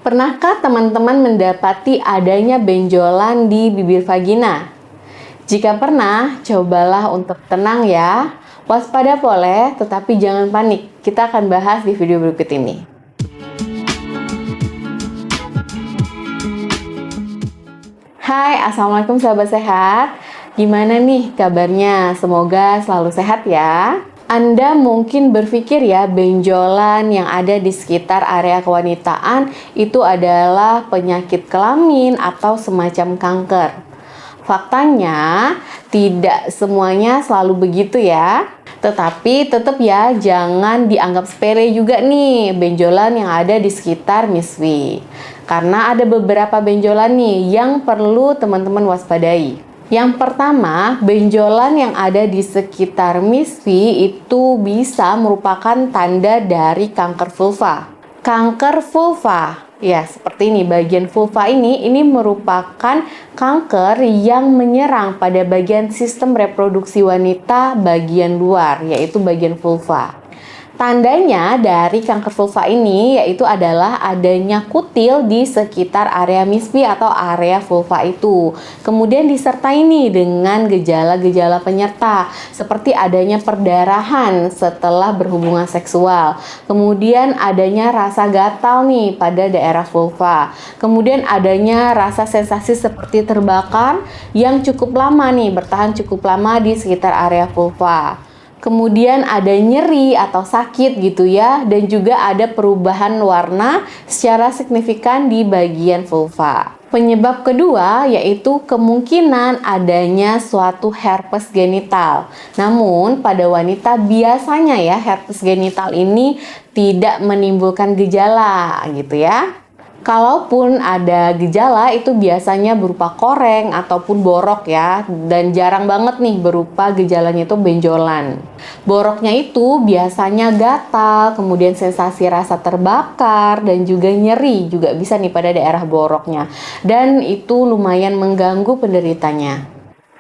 Pernahkah teman-teman mendapati adanya benjolan di bibir vagina? Jika pernah, cobalah untuk tenang ya. Waspada boleh, tetapi jangan panik. Kita akan bahas di video berikut ini. Hai, Assalamualaikum sahabat sehat. Gimana nih kabarnya? Semoga selalu sehat ya. Anda mungkin berpikir ya, benjolan yang ada di sekitar area kewanitaan itu adalah penyakit kelamin atau semacam kanker. Faktanya, tidak semuanya selalu begitu ya. Tetapi tetap ya, jangan dianggap sepele juga nih benjolan yang ada di sekitar miswi. Karena ada beberapa benjolan nih yang perlu teman-teman waspadai. Yang pertama, benjolan yang ada di sekitar miswi itu bisa merupakan tanda dari kanker vulva. Kanker vulva, ya seperti ini, bagian vulva ini merupakan kanker yang menyerang pada bagian sistem reproduksi wanita bagian luar, yaitu bagian vulva. Tandanya dari kanker vulva ini yaitu adalah adanya kutil di sekitar area miswi atau area vulva itu. Kemudian disertai nih dengan gejala-gejala penyerta seperti adanya perdarahan setelah berhubungan seksual. Kemudian adanya rasa gatal nih pada daerah vulva. Kemudian adanya rasa sensasi seperti terbakar yang cukup lama nih, bertahan cukup lama di sekitar area vulva. Kemudian ada nyeri atau sakit gitu ya, dan juga ada perubahan warna secara signifikan di bagian vulva. Penyebab kedua yaitu kemungkinan adanya suatu herpes genital. Namun pada wanita biasanya ya herpes genital ini tidak menimbulkan gejala gitu ya. Kalaupun ada gejala itu biasanya berupa koreng ataupun borok ya, dan jarang banget nih berupa gejalanya itu benjolan. Boroknya itu biasanya gatal, kemudian sensasi rasa terbakar dan juga nyeri juga bisa nih pada daerah boroknya, dan itu lumayan mengganggu penderitanya.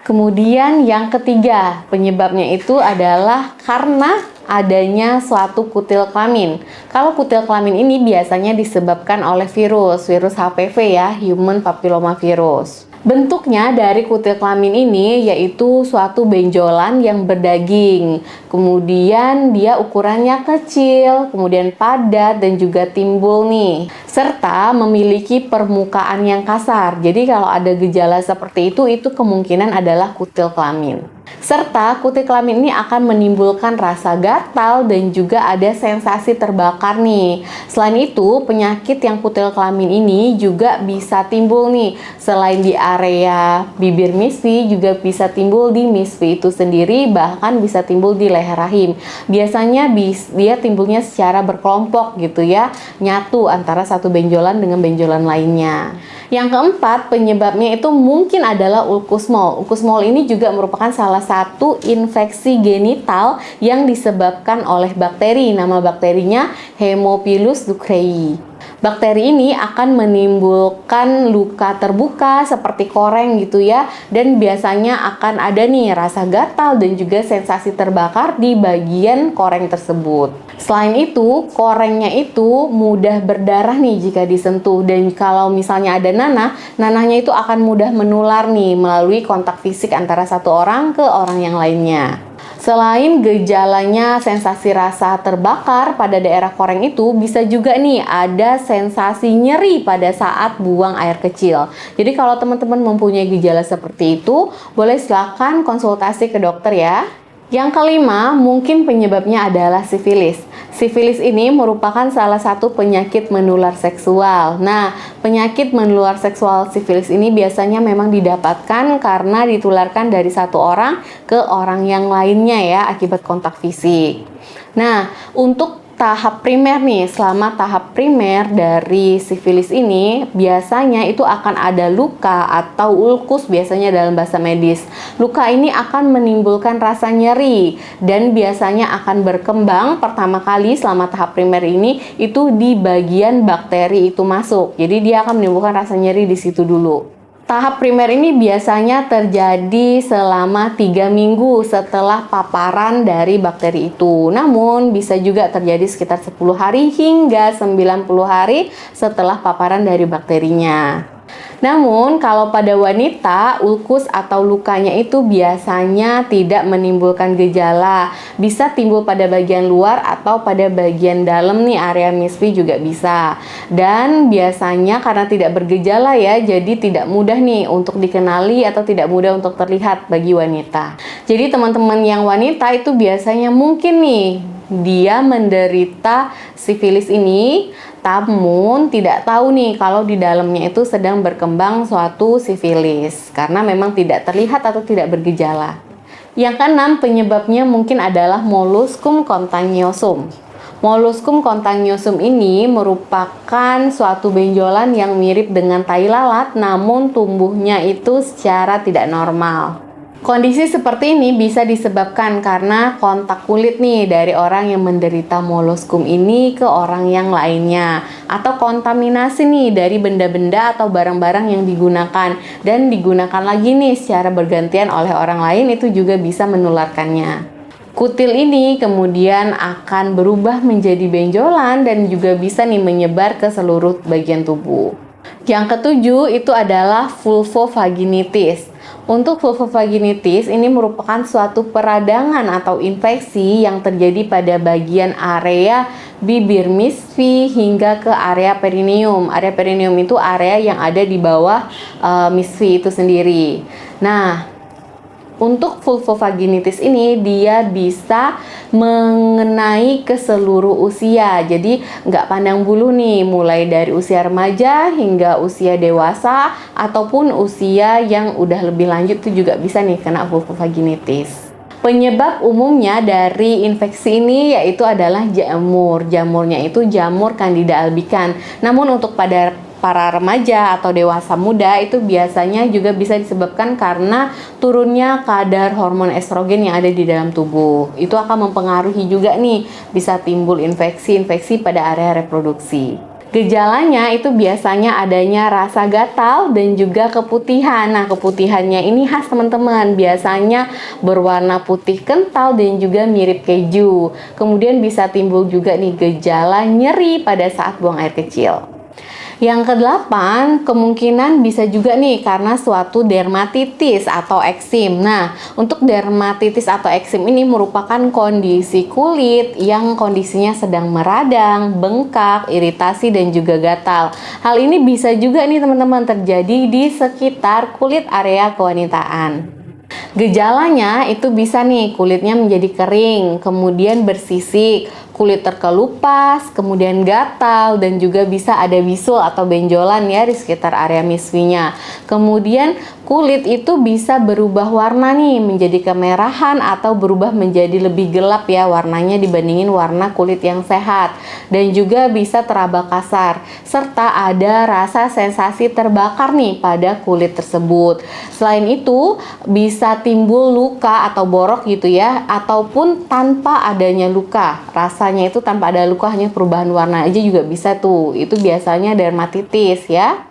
Kemudian yang ketiga, penyebabnya itu adalah karena adanya suatu kutil kelamin. Kalau kutil kelamin ini biasanya disebabkan oleh virus HPV ya, Human Papilloma Virus. Bentuknya dari kutil kelamin ini yaitu suatu benjolan yang berdaging. Kemudian dia ukurannya kecil, kemudian padat dan juga timbul nih. Serta memiliki permukaan yang kasar. Jadi kalau ada gejala seperti itu kemungkinan adalah kutil kelamin. Serta kutil kelamin ini akan menimbulkan rasa gatal dan juga ada sensasi terbakar nih. Selain itu, penyakit yang kutil kelamin ini juga bisa timbul nih. Selain di area bibir miswi, juga bisa timbul di miswi itu sendiri, bahkan bisa timbul di leher rahim. Biasanya dia timbulnya secara berkelompok gitu ya, nyatu antara satu benjolan dengan benjolan lainnya. Yang keempat, penyebabnya itu mungkin adalah ulcus mole. Ulcus mole ini juga merupakan salah satu infeksi genital yang disebabkan oleh bakteri. Nama bakterinya Haemophilus ducreyi. Bakteri ini akan menimbulkan luka terbuka seperti koreng gitu ya, dan biasanya akan ada nih rasa gatal dan juga sensasi terbakar di bagian koreng tersebut. Selain itu, korengnya itu mudah berdarah nih jika disentuh, dan kalau misalnya ada nanahnya itu akan mudah menular nih melalui kontak fisik antara satu orang ke orang yang lainnya. Selain gejalanya sensasi rasa terbakar pada daerah koreng itu, bisa juga nih ada sensasi nyeri pada saat buang air kecil. Jadi kalau teman-teman mempunyai gejala seperti itu, boleh silakan konsultasi ke dokter ya. Yang kelima, mungkin penyebabnya adalah sifilis. Sifilis ini merupakan salah satu penyakit menular seksual. Nah, penyakit menular seksual sifilis ini biasanya memang didapatkan karena ditularkan dari satu orang ke orang yang lainnya ya, akibat kontak fisik. Nah, untuk tahap primer nih, selama tahap primer dari sifilis ini biasanya itu akan ada luka atau ulkus biasanya dalam bahasa medis. Luka ini akan menimbulkan rasa nyeri dan biasanya akan berkembang pertama kali selama tahap primer ini itu di bagian bakteri itu masuk. Jadi dia akan menimbulkan rasa nyeri di situ dulu. Tahap primer ini biasanya terjadi selama 3 minggu setelah paparan dari bakteri itu. Namun bisa juga terjadi sekitar 10 hari hingga 90 hari setelah paparan dari bakterinya. Namun, kalau pada wanita, ulkus atau lukanya itu biasanya tidak menimbulkan gejala. Bisa timbul pada bagian luar atau pada bagian dalam nih, area misfi juga bisa. Dan biasanya karena tidak bergejala ya, jadi tidak mudah nih untuk dikenali atau tidak mudah untuk terlihat bagi wanita. Jadi teman-teman yang wanita itu biasanya mungkin nih, dia menderita sifilis ini, namun tidak tahu nih kalau di dalamnya itu sedang berkembang suatu sifilis karena memang tidak terlihat atau tidak bergejala. Yang keenam, penyebabnya mungkin adalah Molluscum contagiosum. Molluscum contagiosum ini merupakan suatu benjolan yang mirip dengan tai lalat, namun tumbuhnya itu secara tidak normal. Kondisi seperti ini bisa disebabkan karena kontak kulit nih dari orang yang menderita molluscum ini ke orang yang lainnya, atau kontaminasi nih dari benda-benda atau barang-barang yang digunakan dan digunakan lagi nih secara bergantian oleh orang lain, itu juga bisa menularkannya. Kutil ini kemudian akan berubah menjadi benjolan dan juga bisa nih menyebar ke seluruh bagian tubuh. Yang ketujuh itu adalah vulvovaginitis. Untuk vulvovaginitis ini merupakan suatu peradangan atau infeksi yang terjadi pada bagian area bibir misfi hingga ke area perineum. Area perineum itu area yang ada di bawah misfi itu sendiri. Nah, untuk vulvovaginitis ini dia bisa mengenai ke seluruh usia. Jadi nggak pandang bulu nih, mulai dari usia remaja hingga usia dewasa ataupun usia yang udah lebih lanjut itu juga bisa nih kena vulvovaginitis. Penyebab umumnya dari infeksi ini yaitu adalah jamur. Jamurnya itu jamur Candida albicans. Namun untuk pada para remaja atau dewasa muda itu biasanya juga bisa disebabkan karena turunnya kadar hormon estrogen yang ada di dalam tubuh. Itu akan mempengaruhi juga nih, bisa timbul infeksi-infeksi pada area reproduksi. Gejalanya itu biasanya adanya rasa gatal dan juga keputihan. Nah, keputihannya ini khas teman-teman, biasanya berwarna putih kental dan juga mirip keju. Kemudian bisa timbul juga nih gejala nyeri pada saat buang air kecil. Yang kedelapan, kemungkinan bisa juga nih karena suatu dermatitis atau eksim. Nah, untuk dermatitis atau eksim ini merupakan kondisi kulit yang kondisinya sedang meradang, bengkak, iritasi, dan juga gatal. Hal ini bisa juga nih teman-teman terjadi di sekitar kulit area kewanitaan. Gejalanya itu bisa nih kulitnya menjadi kering, kemudian bersisik, kulit terkelupas, kemudian gatal, dan juga bisa ada bisul atau benjolan ya di sekitar area misfinya. Kemudian kulit itu bisa berubah warna nih menjadi kemerahan atau berubah menjadi lebih gelap ya warnanya dibandingin warna kulit yang sehat, dan juga bisa teraba kasar serta ada rasa sensasi terbakar nih pada kulit tersebut. Selain itu bisa timbul luka atau borok gitu ya, ataupun tanpa adanya luka. Rasanya itu tanpa ada luka, hanya perubahan warna aja juga bisa tuh. Itu biasanya dermatitis ya.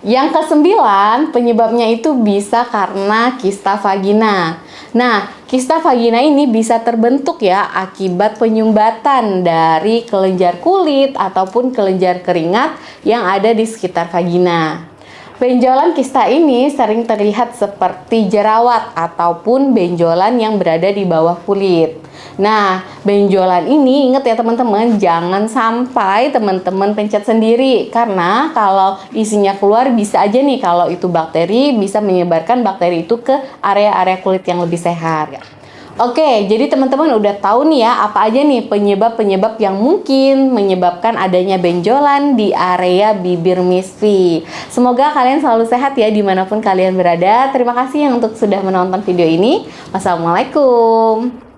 Yang kesembilan, penyebabnya itu bisa karena kista vagina. Nah, kista vagina ini bisa terbentuk ya akibat penyumbatan dari kelenjar kulit ataupun kelenjar keringat yang ada di sekitar vagina. Benjolan kista ini sering terlihat seperti jerawat ataupun benjolan yang berada di bawah kulit. Nah, benjolan ini ingat ya teman-teman, jangan sampai teman-teman pencet sendiri karena kalau isinya keluar bisa aja nih kalau itu bakteri bisa menyebarkan bakteri itu ke area-area kulit yang lebih sehat. Oke, jadi teman-teman udah tahu nih ya apa aja nih penyebab-penyebab yang mungkin menyebabkan adanya benjolan di area bibir misfi. Semoga kalian selalu sehat ya dimanapun kalian berada. Terima kasih yang untuk sudah menonton video ini. Wassalamualaikum.